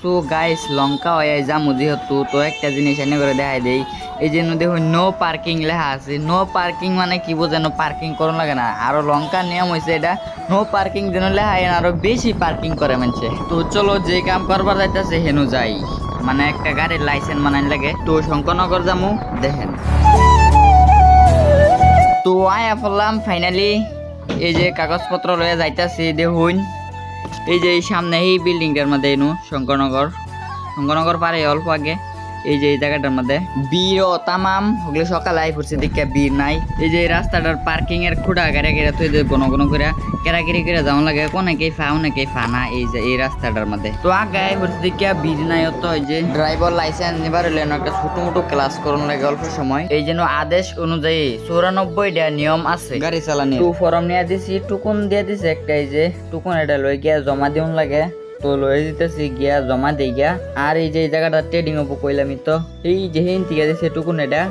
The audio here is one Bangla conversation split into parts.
সো গাইস লঙ্কা হয়ে যামু যেহেতু তো একটা জিনিস এনে করে দেখাই দেই। এই যে দেখুন নো পার্কিং লেখা আছে। নো পার্কিং মানে কি বোঝেন? পার্কিং করুন লাগে না। আরো লঙ্কা নিয়ম হয়েছে এটা নো পার্কিং যেন লেখা আরো বেশি পার্কিং করে মানছে। তো চলো যে কাম করবার যাইতেছে হেনু যাই, মানে একটা গাড়ির লাইসেন্স বানাই লাগে। তো শঙ্করনগর যামু দেখেন। তো আয়া পড়লাম ফাইনালি। এই যে কাগজপত্র লয়ে যাইতাছি দেখুন। এই যে সামনে এই বিল্ডিংটার মধ্যে এনু শঙ্করনগর পারে অল্প আগে এই যে এই জায়গাটার মধ্যে বীর ও তামাম হগলে সকালে আই পড়ছে দেখে বীর নাই। এই যে রাস্তাটার পার্কিং এর খুঁড়া গাড়ি গাড়ি তুই ঘন ঘন করে কেরাকেরি করে যাওয়া লাগে, অনেকেই ফা অনেকেই ফা না এই যে এই রাস্তাটার মধ্যে। তো আগে আই পড়ছে দেখে বীর নাই। তো এই যে ড্রাইভার লাইসেন্স নিবার হলে একটা ছোট মোটো ক্লাস করুন লাগে অল্প সময়। এই যেন আদেশ অনুযায়ী 94টা নিয়ম আছে গাড়ি চালানি। টু ফর্ম নিয়ে দিছি, টুকুন দিয়ে দিছে একটা। এই যে টুকুন এটা লই গিয়া জমা দিউন লাগে। তো লয়ে দিতেছি গিয়া জমা দেই গিয়া। আর এই যে জায়গাটা ট্রেডিং হবো কইলাম তো এই যে হিন ঠিক আছে টুকুন এটা।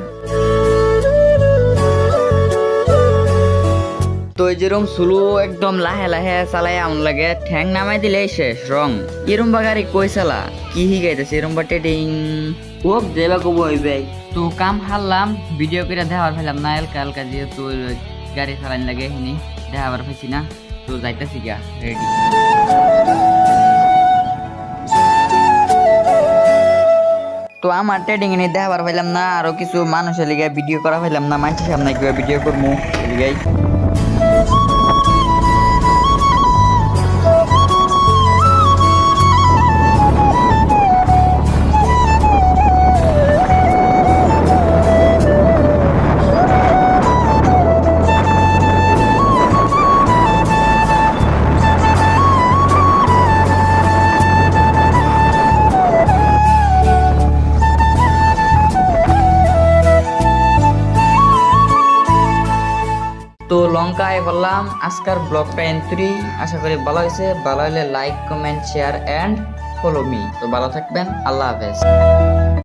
তো এই যেরকম সুলু একদম লাহে লাহে চালাই এমন লাগে ঠ্যাং নামাই দিলে শেষ রং। এরম বা গাড়ি কই চালা কি হিগাইতেছে এরম বা ট্রেডিং ও দেবা কব হইবে। তো কাম হারলাম ভিডিও করে দেখাবার ফেলাম না হালকা হালকা, যেহেতু গাড়ি চালান লাগে হিনি দেখাবার পাইছি না। তো যাইতেছি গিয়া রেডি। তো আমার ট্রেডিং এনে দেখাবার পাইলাম না, আরো কিছু মানুষের লিগে ভিডিও করা পাইলাম না, মানুষের সামনে কিভাবে ভিডিও করবো লিগাই। তো লঙ্কায় বললাম আজকের ব্লগটা এন্ট্রি আশা করি ভালো হয়েছে। ভালো হলে like comment share and follow me. তো ভালো থাকবেন, আল্লাহ হাফেজ।